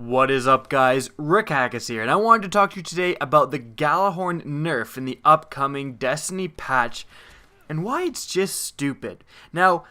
What is up, guys? Rick Hackus here, and I wanted to talk to you today about the Gjallarhorn Nerf in the upcoming Destiny patch and why it's just stupid. Now,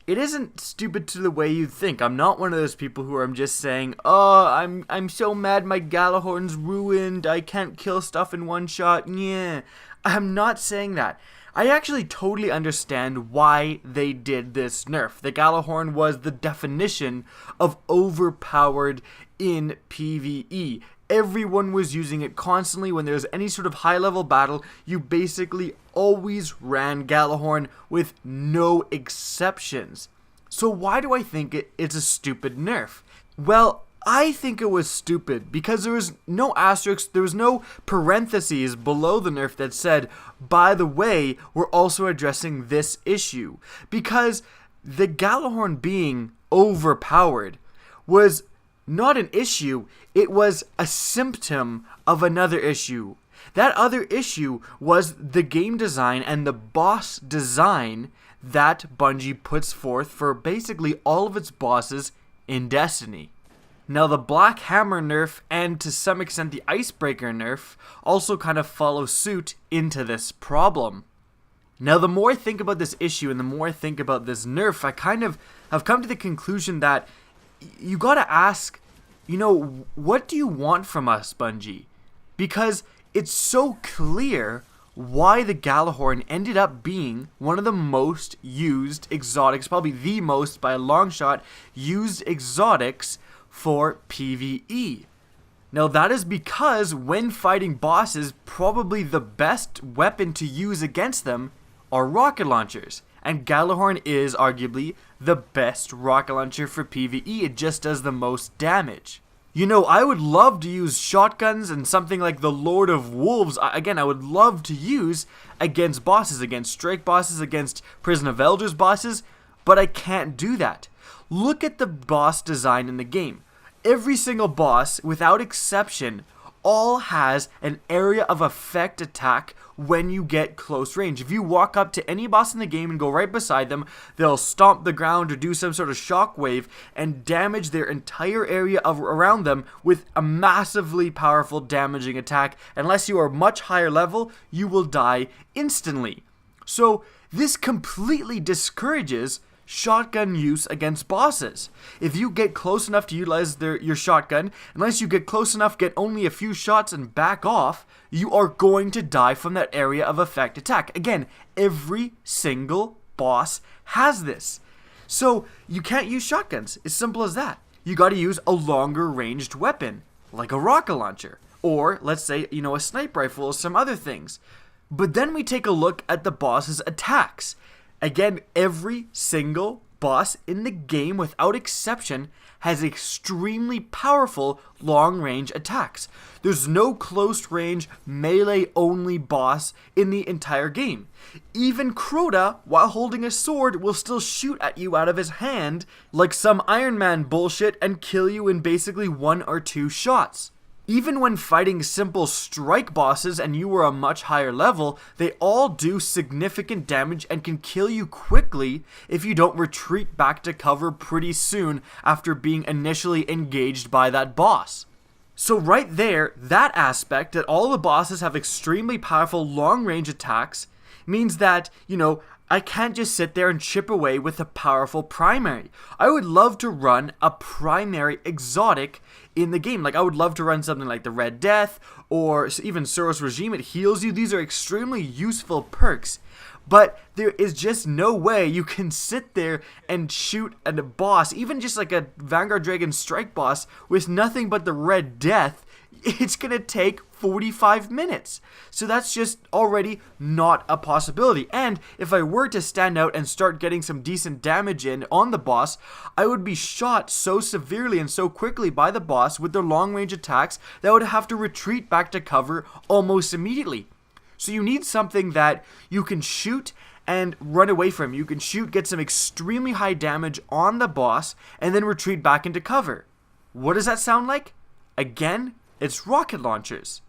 it isn't stupid to the way you think. I'm not one of those people who are just saying, "Oh, I'm so mad my Gjallarhorn's ruined. I can't kill stuff in one shot." Yeah, I'm not saying that. I actually totally understand why they did this nerf. The Gjallarhorn was the definition of overpowered in PvE. Everyone was using it constantly. When there was any sort of high-level battle, you basically always ran Gjallarhorn with no exceptions. So why do I think it's a stupid nerf? Well, I think it was stupid because there was no asterisk, there was no parentheses below the nerf that said, by the way, we're also addressing this issue. Because the Gjallarhorn being overpowered was not an issue, it was a symptom of another issue. That other issue was the game design and the boss design that Bungie puts forth for basically all of its bosses in Destiny. Now, the Black Hammer nerf and to some extent the Icebreaker nerf also kind of follow suit into this problem. Now, the more I think about this issue and the more I think about this nerf, I kind of have come to the conclusion that you gotta ask, what do you want from us, Bungie? Because it's so clear why the Gjallarhorn ended up being one of the most used exotics, probably the most by a long shot used exotics for PvE. Now that is because when fighting bosses, probably the best weapon to use against them are rocket launchers. And Gjallarhorn is arguably the best rocket launcher for PvE. It just does the most damage. I would love to use shotguns and something like the Lord of Wolves. Again, I would love to use against bosses, against strike bosses, against Prison of Elders bosses, but I can't do that. Look at the boss design in the game. Every single boss, without exception, all has an area of effect attack when you get close range. If you walk up to any boss in the game and go right beside them, they'll stomp the ground or do some sort of shockwave and damage their entire area around them with a massively powerful damaging attack. Unless you are much higher level, you will die instantly. So this completely discourages shotgun use against bosses. If you get close enough to utilize your shotgun, unless you get close enough, get only a few shots and back off, you are going to die from that area of effect attack. Again, every single boss has this. So you can't use shotguns. It's simple as that. You got to use a longer ranged weapon, like a rocket launcher, or let's say, a sniper rifle or some other things. But then we take a look at the boss's attacks. Again, every single boss in the game, without exception, has extremely powerful long-range attacks. There's no close-range, melee-only boss in the entire game. Even Crota, while holding a sword, will still shoot at you out of his hand like some Iron Man bullshit and kill you in basically 1 or 2 shots. Even when fighting simple strike bosses and you are a much higher level, they all do significant damage and can kill you quickly if you don't retreat back to cover pretty soon after being initially engaged by that boss. So right there, that aspect that all the bosses have extremely powerful long-range attacks means that, I can't just sit there and chip away with a powerful primary. I would love to run a primary exotic in the game. Like, I would love to run something like the Red Death or even Suros Regime. It heals you. These are extremely useful perks. But there is just no way you can sit there and shoot at a boss, even just like a Vanguard Dragon Strike boss, with nothing but the Red Death. It's going to take 45 minutes. So that's just already not a possibility. And if I were to stand out and start getting some decent damage in on the boss, I would be shot so severely and so quickly by the boss with their long-range attacks that I would have to retreat back to cover almost immediately. So you need something that you can shoot and run away from. You can shoot, get some extremely high damage on the boss, and then retreat back into cover. What does that sound like? Again, it's rocket launchers.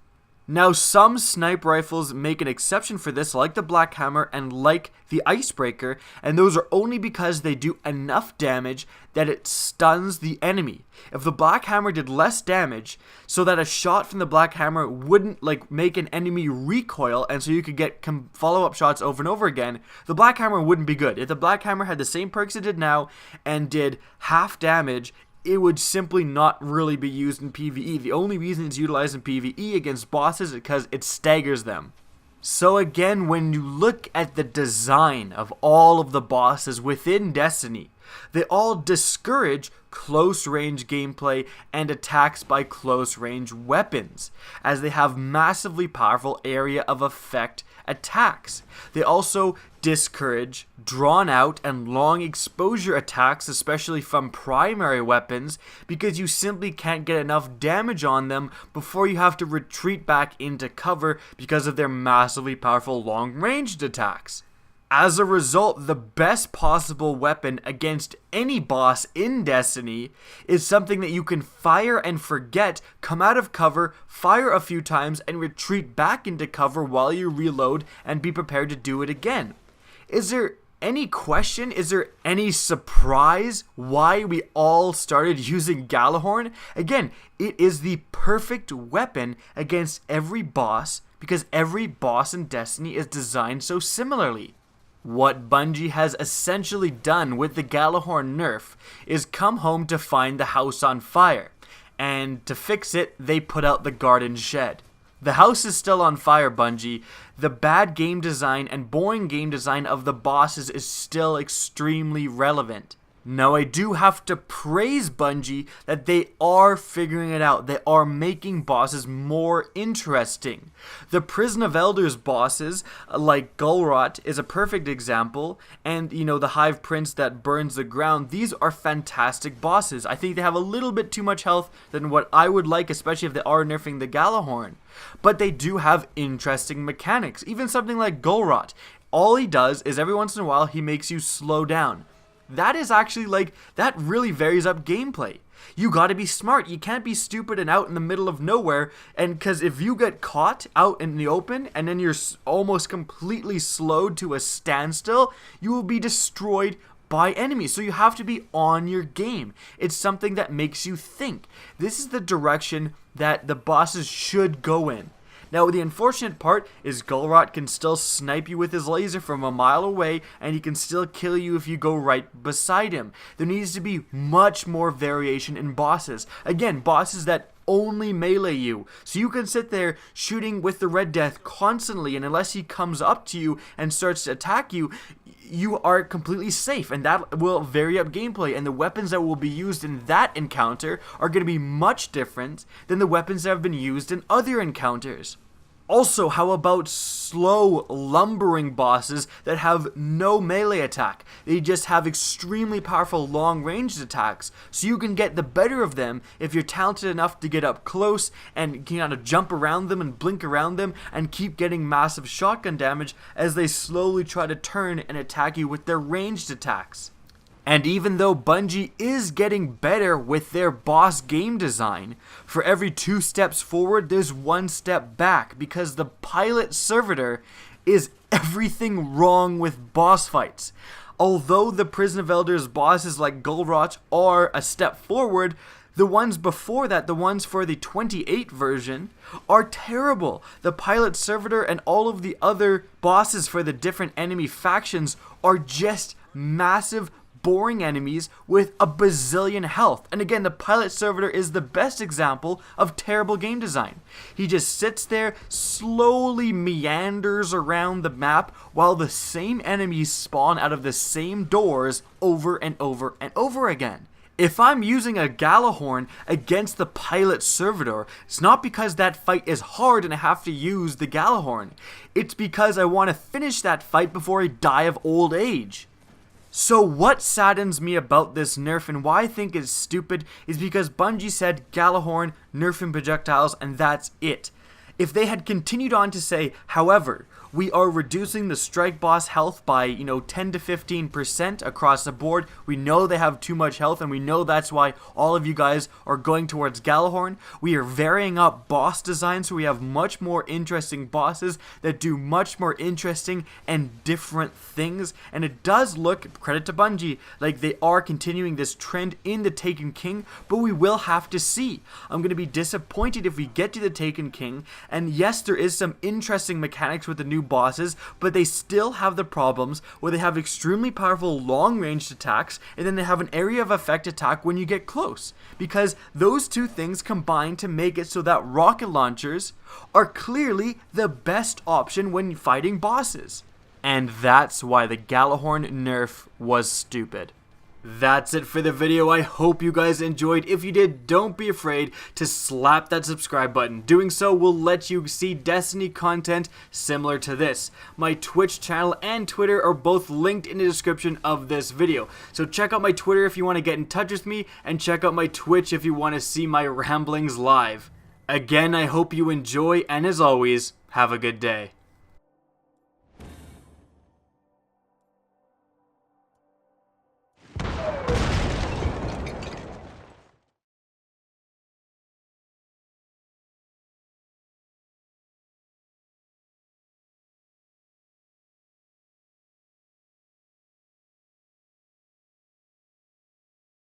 Now, some sniper rifles make an exception for this, like the Black Hammer and like the Icebreaker, and those are only because they do enough damage that it stuns the enemy. If the Black Hammer did less damage, so that a shot from the Black Hammer wouldn't make an enemy recoil, and so you could get follow-up shots over and over again, the Black Hammer wouldn't be good. If the Black Hammer had the same perks it did now and did half damage, it would simply not really be used in PvE. The only reason it's utilized in PvE against bosses is because it staggers them. So again, when you look at the design of all of the bosses within Destiny, they all discourage close range gameplay and attacks by close range weapons, as they have massively powerful area of effect attacks. They also discourage drawn out and long exposure attacks, especially from primary weapons, because you simply can't get enough damage on them before you have to retreat back into cover because of their massively powerful long ranged attacks. As a result, the best possible weapon against any boss in Destiny is something that you can fire and forget, come out of cover, fire a few times, and retreat back into cover while you reload and be prepared to do it again. Is there any question? Is there any surprise why we all started using Gjallarhorn? Again, it is the perfect weapon against every boss because every boss in Destiny is designed so similarly. What Bungie has essentially done with the Gjallarhorn Nerf is come home to find the house on fire, and to fix it, they put out the garden shed. The house is still on fire, Bungie. The bad game design and boring game design of the bosses is still extremely relevant. Now, I do have to praise Bungie that they are figuring it out. They are making bosses more interesting. The Prison of Elders bosses, like Gulrot, is a perfect example. And, the Hive Prince that burns the ground, these are fantastic bosses. I think they have a little bit too much health than what I would like, especially if they are nerfing the Gjallarhorn. But they do have interesting mechanics. Even something like Gulrot. All he does is every once in a while he makes you slow down. That is actually that really varies up gameplay. You gotta be smart. You can't be stupid and out in the middle of nowhere, and because if you get caught out in the open and then you're almost completely slowed to a standstill, you will be destroyed by enemies. So you have to be on your game. It's something that makes you think. This is the direction that the bosses should go in. Now, the unfortunate part is Gulrot can still snipe you with his laser from a mile away, and he can still kill you if you go right beside him. There needs to be much more variation in bosses. Again, bosses that only melee you. So you can sit there shooting with the Red Death constantly, and unless he comes up to you and starts to attack you, you are completely safe, and that will vary up gameplay, and the weapons that will be used in that encounter are going to be much different than the weapons that have been used in other encounters. Also, how about slow, lumbering bosses that have no melee attack? They just have extremely powerful long-ranged attacks, so you can get the better of them if you're talented enough to get up close and kind of jump around them and blink around them and keep getting massive shotgun damage as they slowly try to turn and attack you with their ranged attacks. And even though Bungie is getting better with their boss game design, for every 2 steps forward, there's 1 step back, because the pilot servitor is everything wrong with boss fights. Although the Prison of Elders bosses like Gulrot are a step forward, the ones before that, the ones for the 28 version, are terrible. The pilot servitor and all of the other bosses for the different enemy factions are just massive boring enemies with a bazillion health. And again, the pilot servitor is the best example of terrible game design. He just sits there, slowly meanders around the map while the same enemies spawn out of the same doors over and over and over again. If I'm using a Gjallarhorn against the pilot servitor, it's not because that fight is hard and I have to use the Gjallarhorn. It's because I want to finish that fight before I die of old age. So what saddens me about this nerf and why I think it's stupid is because Bungie said Gjallarhorn, nerfing projectiles, and that's it. If they had continued on to say, however, we are reducing the strike boss health by, 10 to 15% across the board. We know they have too much health, and we know that's why all of you guys are going towards Gjallarhorn. We are varying up boss designs, so we have much more interesting bosses that do much more interesting and different things. And it does look, credit to Bungie, like they are continuing this trend in the Taken King, but we will have to see. I'm going to be disappointed if we get to the Taken King, and yes, there is some interesting mechanics with the new bosses, but they still have the problems where they have extremely powerful long-ranged attacks, and then they have an area of effect attack when you get close, because those two things combine to make it so that rocket launchers are clearly the best option when fighting bosses. And that's why the Gjallarhorn nerf was stupid. That's it for the video. I hope you guys enjoyed. If you did, don't be afraid to slap that subscribe button. Doing so will let you see Destiny content similar to this. My Twitch channel and Twitter are both linked in the description of this video. So check out my Twitter if you want to get in touch with me, and check out my Twitch if you want to see my ramblings live. Again, I hope you enjoy, and as always, have a good day.